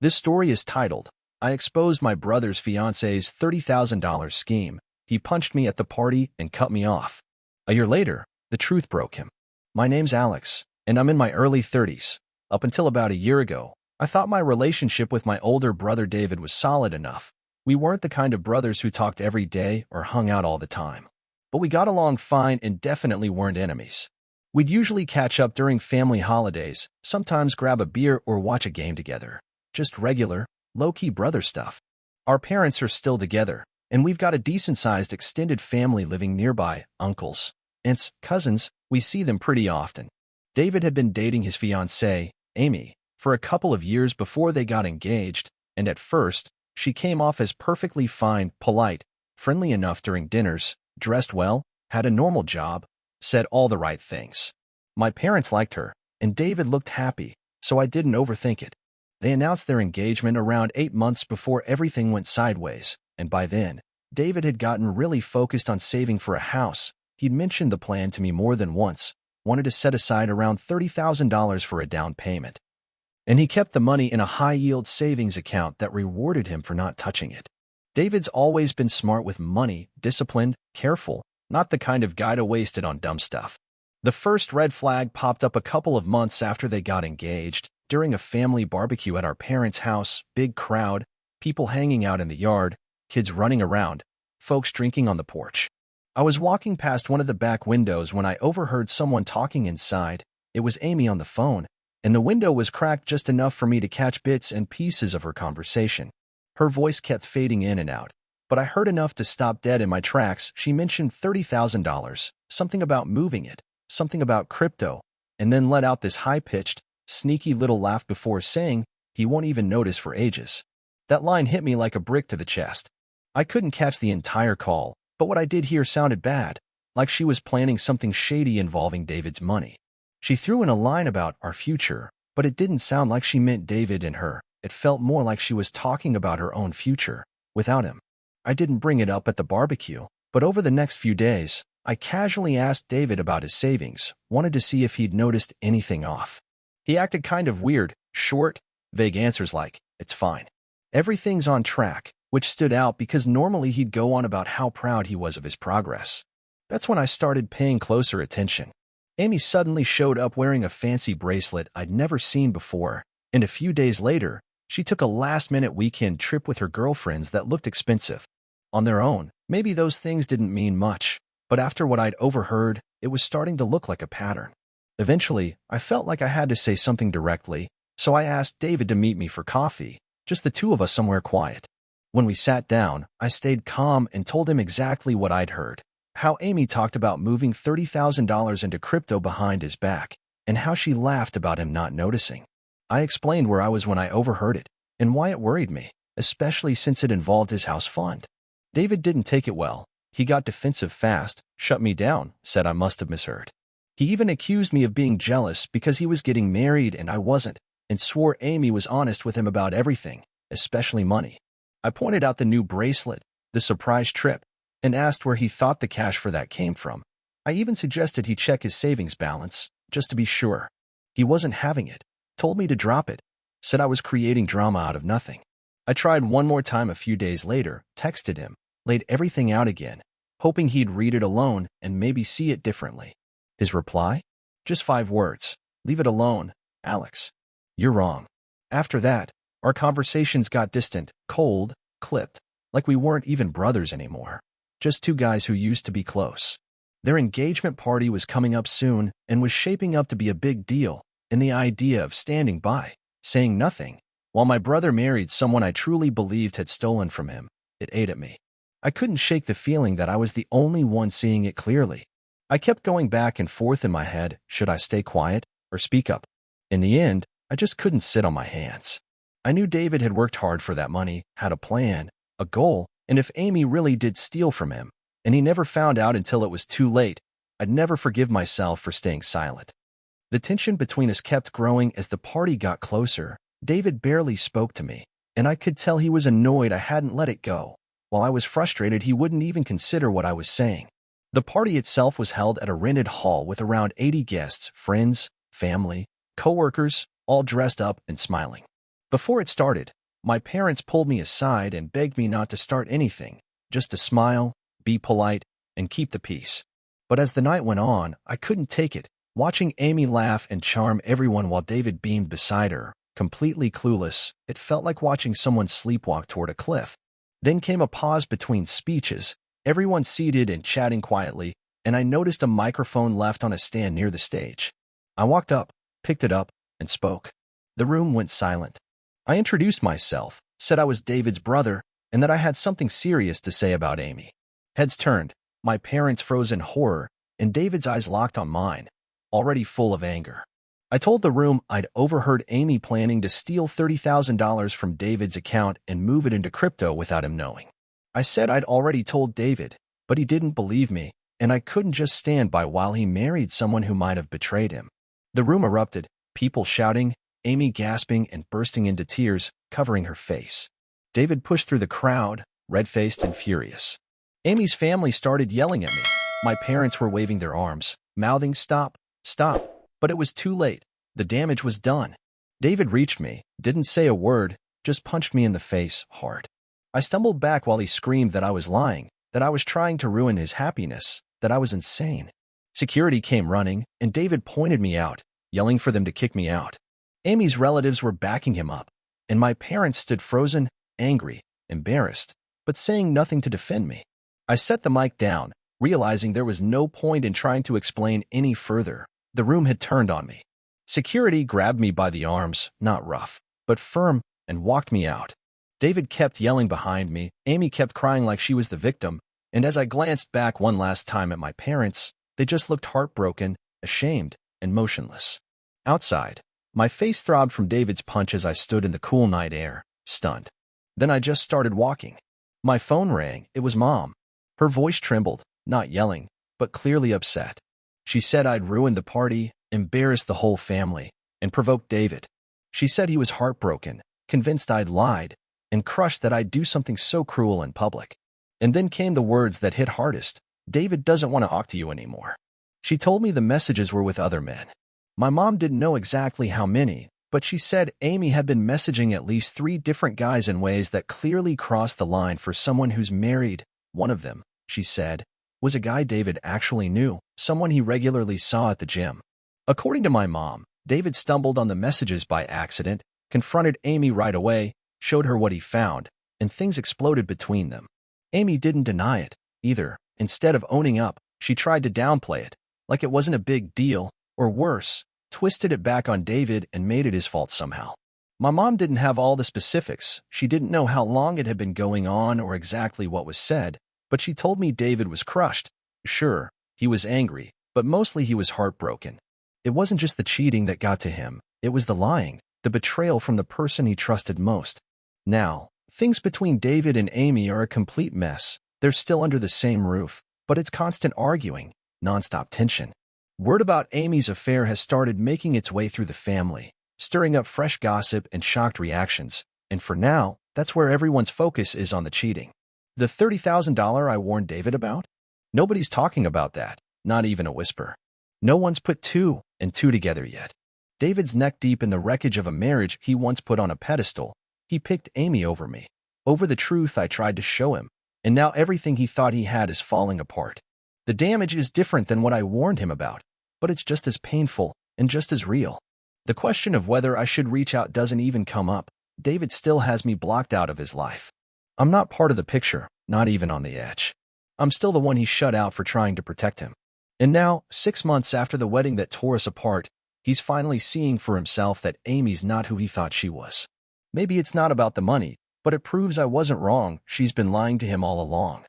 This story is titled, I Exposed My Brother's Fiancée's $30,000 Scheme. He punched me at the party and cut me off. A year later, the truth broke him. My name's Alex, and I'm in my early 30s. Up until about a year ago, I thought my relationship with my older brother David was solid enough. We weren't the kind of brothers who talked every day or hung out all the time. But we got along fine and definitely weren't enemies. We'd usually catch up during family holidays, sometimes grab a beer or watch a game together. Just regular, low-key brother stuff. Our parents are still together, and we've got a decent-sized extended family living nearby, uncles, aunts, cousins. We see them pretty often. David had been dating his fiancée, Amy, for a couple of years before they got engaged, and at first, she came off as perfectly fine, polite, friendly enough during dinners, dressed well, had a normal job, said all the right things. My parents liked her, and David looked happy, so I didn't overthink it. They announced their engagement around 8 months before everything went sideways, and by then, David had gotten really focused on saving for a house. He'd mentioned the plan to me more than once, wanted to set aside around $30,000 for a down payment. And he kept the money in a high-yield savings account that rewarded him for not touching it. David's always been smart with money, disciplined, careful, not the kind of guy to waste it on dumb stuff. The first red flag popped up a couple of months after they got engaged, during a family barbecue at our parents' house, big crowd, people hanging out in the yard, kids running around, folks drinking on the porch. I was walking past one of the back windows when I overheard someone talking inside. It was Amy on the phone, and the window was cracked just enough for me to catch bits and pieces of her conversation. Her voice kept fading in and out, but I heard enough to stop dead in my tracks. She mentioned $30,000, something about moving it, something about crypto, and then let out this high-pitched, sneaky little laugh before saying, he won't even notice for ages. That line hit me like a brick to the chest. I couldn't catch the entire call, but what I did hear sounded bad, like she was planning something shady involving David's money. She threw in a line about our future, but it didn't sound like she meant David and her. It felt more like she was talking about her own future, without him. I didn't bring it up at the barbecue, but over the next few days, I casually asked David about his savings, wanted to see if he'd noticed anything off. He acted kind of weird, short, vague answers like, it's fine. Everything's on track, which stood out because normally he'd go on about how proud he was of his progress. That's when I started paying closer attention. Amy suddenly showed up wearing a fancy bracelet I'd never seen before, and a few days later, she took a last-minute weekend trip with her girlfriends that looked expensive. On their own, maybe those things didn't mean much, but after what I'd overheard, it was starting to look like a pattern. Eventually, I felt like I had to say something directly, so I asked David to meet me for coffee, just the two of us somewhere quiet. When we sat down, I stayed calm and told him exactly what I'd heard, how Amy talked about moving $30,000 into crypto behind his back, and how she laughed about him not noticing. I explained where I was when I overheard it, and why it worried me, especially since it involved his house fund. David didn't take it well. He got defensive fast, shut me down, said I must have misheard. He even accused me of being jealous because he was getting married and I wasn't, and swore Amy was honest with him about everything, especially money. I pointed out the new bracelet, the surprise trip, and asked where he thought the cash for that came from. I even suggested he check his savings balance, just to be sure. He wasn't having it, told me to drop it, said I was creating drama out of nothing. I tried one more time a few days later, texted him, laid everything out again, hoping he'd read it alone and maybe see it differently. His reply? Just 5 words. Leave it alone, Alex. You're wrong. After that, our conversations got distant, cold, clipped, like we weren't even brothers anymore. Just two guys who used to be close. Their engagement party was coming up soon and was shaping up to be a big deal, and the idea of standing by, saying nothing, while my brother married someone I truly believed had stolen from him, it ate at me. I couldn't shake the feeling that I was the only one seeing it clearly. I kept going back and forth in my head, should I stay quiet or speak up? In the end, I just couldn't sit on my hands. I knew David had worked hard for that money, had a plan, a goal, and if Amy really did steal from him, and he never found out until it was too late, I'd never forgive myself for staying silent. The tension between us kept growing as the party got closer. David barely spoke to me, and I could tell he was annoyed I hadn't let it go. While I was frustrated, he wouldn't even consider what I was saying. The party itself was held at a rented hall with around 80 guests, friends, family, coworkers, all dressed up and smiling. Before it started, my parents pulled me aside and begged me not to start anything, just to smile, be polite, and keep the peace. But as the night went on, I couldn't take it, watching Amy laugh and charm everyone while David beamed beside her, completely clueless. It felt like watching someone sleepwalk toward a cliff. Then came a pause between speeches, everyone seated and chatting quietly, and I noticed a microphone left on a stand near the stage. I walked up, picked it up, and spoke. The room went silent. I introduced myself, said I was David's brother, and that I had something serious to say about Amy. Heads turned, my parents froze in horror, and David's eyes locked on mine, already full of anger. I told the room I'd overheard Amy planning to steal $30,000 from David's account and move it into crypto without him knowing. I said I'd already told David, but he didn't believe me, and I couldn't just stand by while he married someone who might have betrayed him. The room erupted, people shouting, Amy gasping and bursting into tears, covering her face. David pushed through the crowd, red-faced and furious. Amy's family started yelling at me. My parents were waving their arms, mouthing, "Stop, stop," but it was too late. The damage was done. David reached me, didn't say a word, just punched me in the face, hard. I stumbled back while he screamed that I was lying, that I was trying to ruin his happiness, that I was insane. Security came running, and David pointed me out, yelling for them to kick me out. Amy's relatives were backing him up, and my parents stood frozen, angry, embarrassed, but saying nothing to defend me. I set the mic down, realizing there was no point in trying to explain any further. The room had turned on me. Security grabbed me by the arms, not rough, but firm, and walked me out. David kept yelling behind me, Amy kept crying like she was the victim, and as I glanced back one last time at my parents, they just looked heartbroken, ashamed, and motionless. Outside, my face throbbed from David's punch as I stood in the cool night air, stunned. Then I just started walking. My phone rang. It was Mom. Her voice trembled, not yelling, but clearly upset. She said I'd ruined the party, embarrassed the whole family, and provoked David. She said he was heartbroken, convinced I'd lied, and crushed that I'd do something so cruel in public. And then came the words that hit hardest. David doesn't want to talk to you anymore. She told me the messages were with other men. My mom didn't know exactly how many, but she said Amy had been messaging at least 3 different guys in ways that clearly crossed the line for someone who's married. One of them, she said, was a guy David actually knew, someone he regularly saw at the gym. According to my mom, David stumbled on the messages by accident, confronted Amy right away, showed her what he found, and things exploded between them. Amy didn't deny it, either. Instead of owning up, she tried to downplay it, like it wasn't a big deal, or worse, twisted it back on David and made it his fault somehow. My mom didn't have all the specifics. She didn't know how long it had been going on or exactly what was said, but she told me David was crushed. Sure, he was angry, but mostly he was heartbroken. It wasn't just the cheating that got to him, it was the lying, the betrayal from the person he trusted most. Now, things between David and Amy are a complete mess. They're still under the same roof, but it's constant arguing, nonstop tension. Word about Amy's affair has started making its way through the family, stirring up fresh gossip and shocked reactions, and for now, that's where everyone's focus is, on the cheating. The $30,000 I warned David about? Nobody's talking about that, not even a whisper. No one's put 2 and 2 together yet. David's neck deep in the wreckage of a marriage he once put on a pedestal. He picked Amy over me, over the truth I tried to show him, and now everything he thought he had is falling apart. The damage is different than what I warned him about, but it's just as painful and just as real. The question of whether I should reach out doesn't even come up. David still has me blocked out of his life. I'm not part of the picture, not even on the edge. I'm still the one he shut out for trying to protect him. And now, 6 months after the wedding that tore us apart, he's finally seeing for himself that Amy's not who he thought she was. Maybe it's not about the money, but it proves I wasn't wrong. She's been lying to him all along.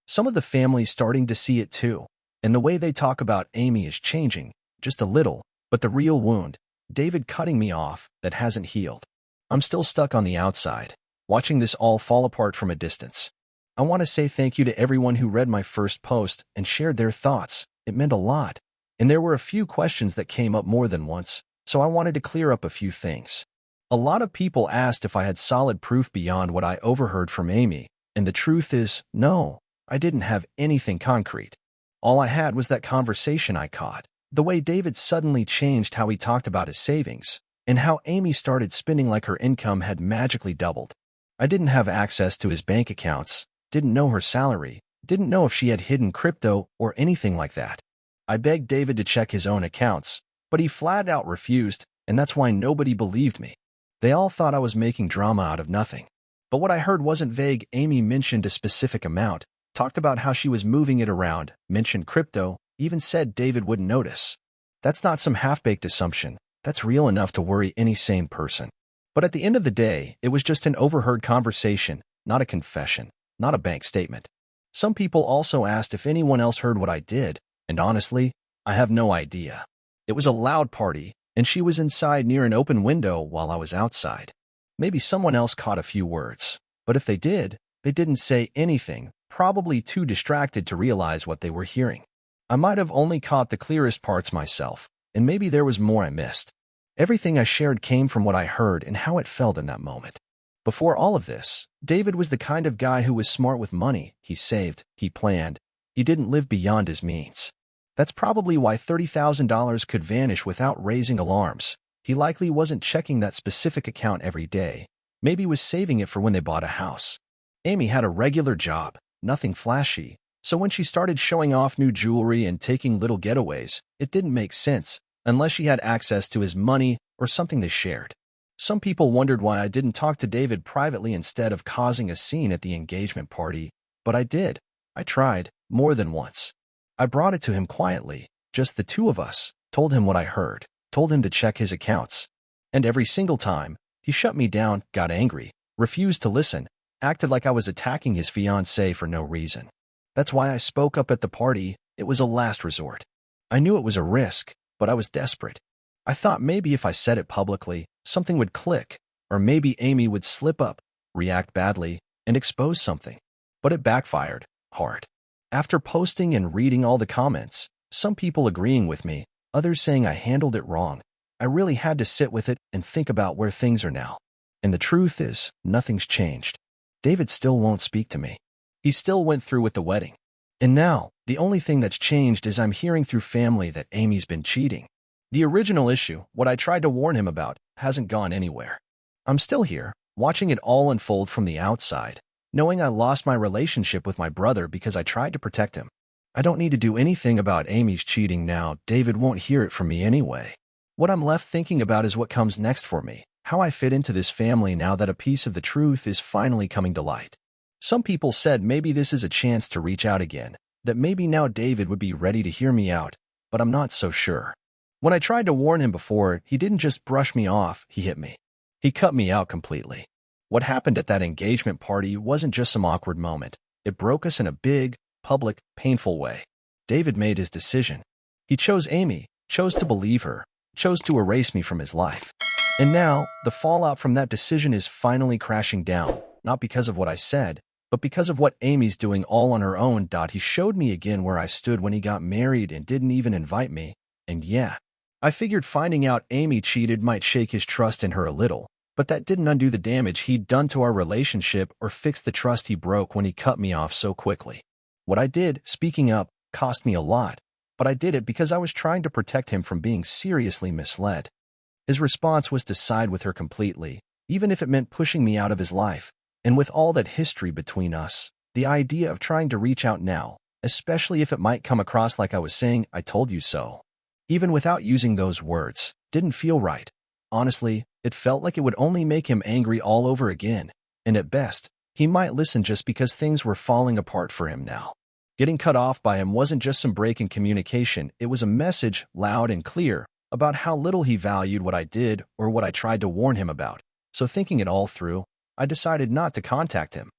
Some of the family's starting to see it too, and the way they talk about Amy is changing, just a little, but the real wound, David cutting me off, that hasn't healed. I'm still stuck on the outside, watching this all fall apart from a distance. I want to say thank you to everyone who read my first post and shared their thoughts. It meant a lot. And there were a few questions that came up more than once, so I wanted to clear up a few things. A lot of people asked if I had solid proof beyond what I overheard from Amy, and the truth is, no, I didn't have anything concrete. All I had was that conversation I caught, the way David suddenly changed how he talked about his savings, and how Amy started spending like her income had magically doubled. I didn't have access to his bank accounts, didn't know her salary, didn't know if she had hidden crypto or anything like that. I begged David to check his own accounts, but he flat out refused, and that's why nobody believed me. They all thought I was making drama out of nothing. But what I heard wasn't vague. Amy mentioned a specific amount, talked about how she was moving it around, mentioned crypto, even said David wouldn't notice. That's not some half-baked assumption. That's real enough to worry any sane person. But at the end of the day, it was just an overheard conversation, not a confession, not a bank statement. Some people also asked if anyone else heard what I did, and honestly, I have no idea. It was a loud party, and she was inside near an open window while I was outside. Maybe someone else caught a few words, but if they did, they didn't say anything, probably too distracted to realize what they were hearing. I might have only caught the clearest parts myself, and maybe there was more I missed. Everything I shared came from what I heard and how it felt in that moment. Before all of this, David was the kind of guy who was smart with money. He saved, he planned, he didn't live beyond his means. That's probably why $30,000 could vanish without raising alarms. He likely wasn't checking that specific account every day. Maybe was saving it for when they bought a house. Amy had a regular job, nothing flashy, so when she started showing off new jewelry and taking little getaways, it didn't make sense, unless she had access to his money or something they shared. Some people wondered why I didn't talk to David privately instead of causing a scene at the engagement party, but I did. I tried, more than once. I brought it to him quietly, just the two of us, told him what I heard, told him to check his accounts. And every single time, he shut me down, got angry, refused to listen, acted like I was attacking his fiancée for no reason. That's why I spoke up at the party. It was a last resort. I knew it was a risk, but I was desperate. I thought maybe if I said it publicly, something would click, or maybe Amy would slip up, react badly, and expose something. But it backfired, hard. After posting and reading all the comments, some people agreeing with me, others saying I handled it wrong, I really had to sit with it and think about where things are now. And the truth is, nothing's changed. David still won't speak to me. He still went through with the wedding. And now, the only thing that's changed is I'm hearing through family that Amy's been cheating. The original issue, what I tried to warn him about, hasn't gone anywhere. I'm still here, watching it all unfold from the outside, knowing I lost my relationship with my brother because I tried to protect him. I don't need to do anything about Amy's cheating now. David won't hear it from me anyway. What I'm left thinking about is what comes next for me, how I fit into this family now that a piece of the truth is finally coming to light. Some people said maybe this is a chance to reach out again, that maybe now David would be ready to hear me out, but I'm not so sure. When I tried to warn him before, he didn't just brush me off, he hit me. He cut me out completely. What happened at that engagement party wasn't just some awkward moment. It broke us in a big, public, painful way. David made his decision. He chose Amy, chose to believe her, chose to erase me from his life. And now, the fallout from that decision is finally crashing down, not because of what I said, but because of what Amy's doing all on her own. He showed me again where I stood when he got married and didn't even invite me. And yeah, I figured finding out Amy cheated might shake his trust in her a little, but that didn't undo the damage he'd done to our relationship or fix the trust he broke when he cut me off so quickly. What I did, speaking up, cost me a lot, but I did it because I was trying to protect him from being seriously misled. His response was to side with her completely, even if it meant pushing me out of his life. And with all that history between us, the idea of trying to reach out now, especially if it might come across like I was saying, "I told you so," even without using those words, didn't feel right. Honestly, it felt like it would only make him angry all over again, and at best, he might listen just because things were falling apart for him now. Getting cut off by him wasn't just some break in communication, it was a message, loud and clear, about how little he valued what I did or what I tried to warn him about. So thinking it all through, I decided not to contact him.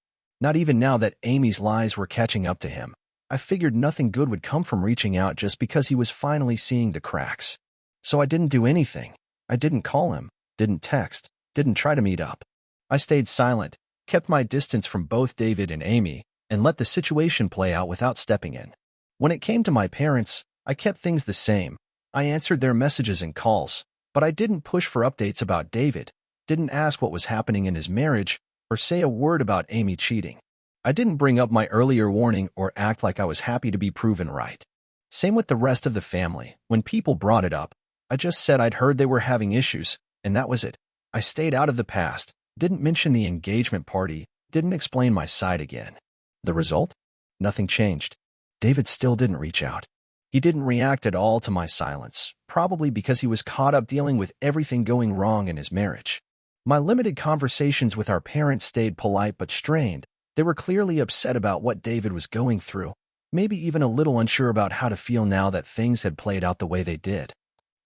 Not even now that Amy's lies were catching up to him. I figured nothing good would come from reaching out just because he was finally seeing the cracks. So I didn't do anything. I didn't call him, didn't text, didn't try to meet up. I stayed silent, kept my distance from both David and Amy, and let the situation play out without stepping in. When it came to my parents, I kept things the same. I answered their messages and calls, but I didn't push for updates about David, didn't ask what was happening in his marriage, or say a word about Amy cheating. I didn't bring up my earlier warning or act like I was happy to be proven right. Same with the rest of the family. When people brought it up, I just said I'd heard they were having issues, And that was it. I stayed out of the past, didn't mention the engagement party, didn't explain my side again. The result? Nothing changed. David still didn't reach out. He didn't react at all to my silence, probably because he was caught up dealing with everything going wrong in his marriage. My limited conversations with our parents stayed polite but strained. They were clearly upset about what David was going through, maybe even a little unsure about how to feel now that things had played out the way they did.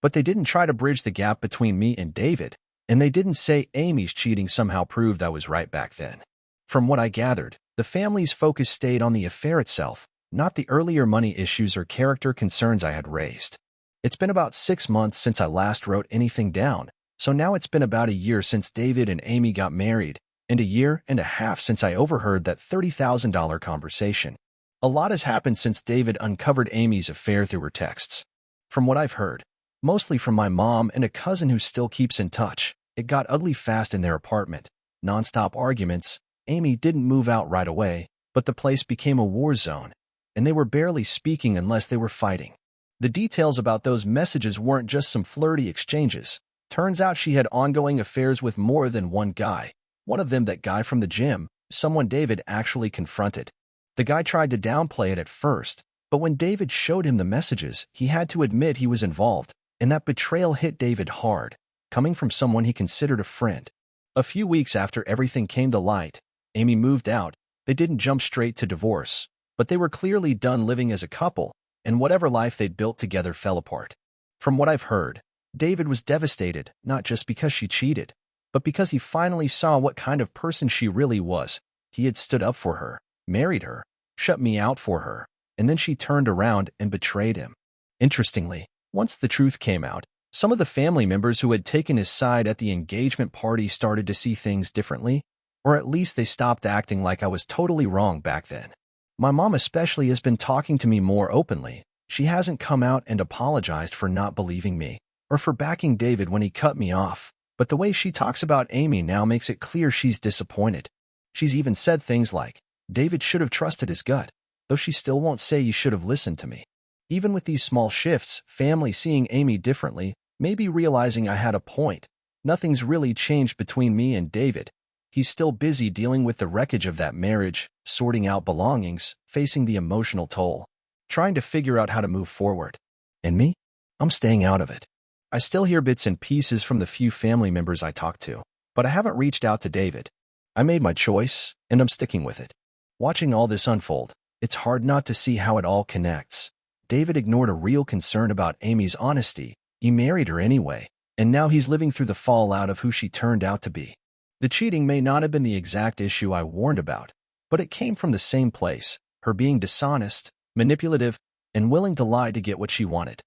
But they didn't try to bridge the gap between me and David, and they didn't say Amy's cheating somehow proved I was right back then. From what I gathered, the family's focus stayed on the affair itself, not the earlier money issues or character concerns I had raised. It's been about 6 months since I last wrote anything down, so now it's been about a year since David and Amy got married, and a year and a half since I overheard that $30,000 conversation. A lot has happened since David uncovered Amy's affair through her texts. From what I've heard, mostly from my mom and a cousin who still keeps in touch, it got ugly fast in their apartment. Non-stop arguments. Amy didn't move out right away, but the place became a war zone, and they were barely speaking unless they were fighting. The details about those messages weren't just some flirty exchanges. Turns out she had ongoing affairs with more than one guy. One of them that guy from the gym, someone David actually confronted. The guy tried to downplay it at first, but when David showed him the messages, he had to admit he was involved, and that betrayal hit David hard, coming from someone he considered a friend. A few weeks after everything came to light, Amy moved out. They didn't jump straight to divorce, but they were clearly done living as a couple, and whatever life they'd built together fell apart. From what I've heard, David was devastated, not just because she cheated, but because he finally saw what kind of person she really was. He had stood up for her, married her, shut me out for her, and then she turned around and betrayed him. Interestingly, once the truth came out, some of the family members who had taken his side at the engagement party started to see things differently, or at least they stopped acting like I was totally wrong back then. My mom especially has been talking to me more openly. She hasn't come out and apologized for not believing me, or for backing David when he cut me off, but the way she talks about Amy now makes it clear she's disappointed. She's even said things like, David should have trusted his gut, though she still won't say you should have listened to me. Even with these small shifts, family seeing Amy differently, maybe realizing I had a point. Nothing's really changed between me and David. He's still busy dealing with the wreckage of that marriage, sorting out belongings, facing the emotional toll, trying to figure out how to move forward. And me? I'm staying out of it. I still hear bits and pieces from the few family members I talk to, but I haven't reached out to David. I made my choice, and I'm sticking with it. Watching all this unfold, it's hard not to see how it all connects. David ignored a real concern about Amy's honesty. He married her anyway, and now he's living through the fallout of who she turned out to be. The cheating may not have been the exact issue I warned about, but it came from the same place, her being dishonest, manipulative, and willing to lie to get what she wanted.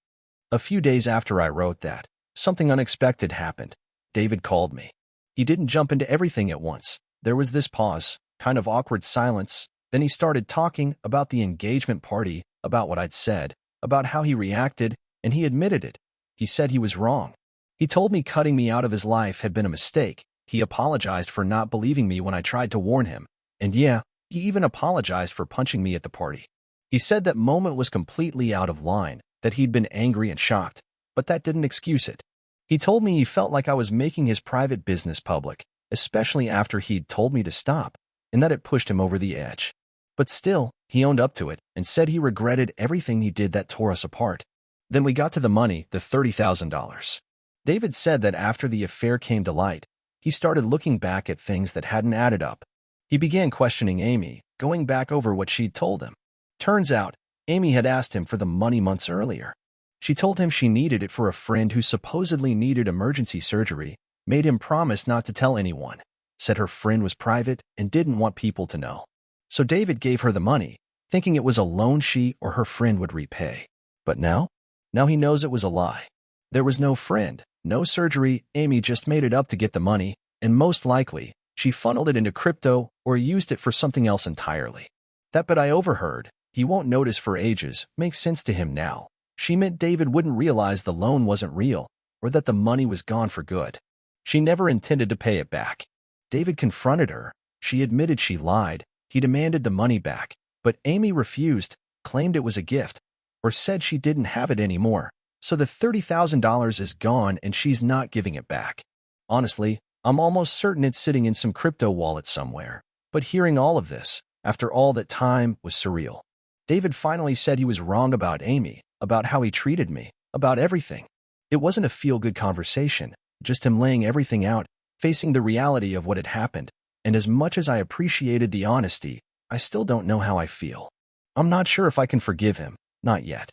A few days after I wrote that, something unexpected happened. David called me. He didn't jump into everything at once. There was this pause, kind of awkward silence. Then he started talking about the engagement party, about what I'd said, about how he reacted, and he admitted it. He said he was wrong. He told me cutting me out of his life had been a mistake. He apologized for not believing me when I tried to warn him. And yeah, he even apologized for punching me at the party. He said that moment was completely out of line, that he'd been angry and shocked, but that didn't excuse it. He told me he felt like I was making his private business public, especially after he'd told me to stop, and that it pushed him over the edge. But still, he owned up to it and said he regretted everything he did that tore us apart. Then we got to the money, the $30,000. David said that after the affair came to light, he started looking back at things that hadn't added up. He began questioning Amy, going back over what she'd told him. Turns out, Amy had asked him for the money months earlier. She told him she needed it for a friend who supposedly needed emergency surgery, made him promise not to tell anyone, said her friend was private and didn't want people to know. So David gave her the money, thinking it was a loan she or her friend would repay. But now he knows it was a lie. There was no friend, no surgery. Amy just made it up to get the money, and most likely, she funneled it into crypto or used it for something else entirely. That bit I overheard, he won't notice for ages, makes sense to him now. She meant David wouldn't realize the loan wasn't real, or that the money was gone for good. She never intended to pay it back. David confronted her. She admitted she lied. He demanded the money back, but Amy refused, claimed it was a gift, or said she didn't have it anymore. So the $30,000 is gone and she's not giving it back. Honestly, I'm almost certain it's sitting in some crypto wallet somewhere. But hearing all of this, after all that time, was surreal. David finally said he was wrong about Amy, about how he treated me, about everything. It wasn't a feel-good conversation, just him laying everything out, facing the reality of what had happened. And as much as I appreciated the honesty, I still don't know how I feel. I'm not sure if I can forgive him, not yet.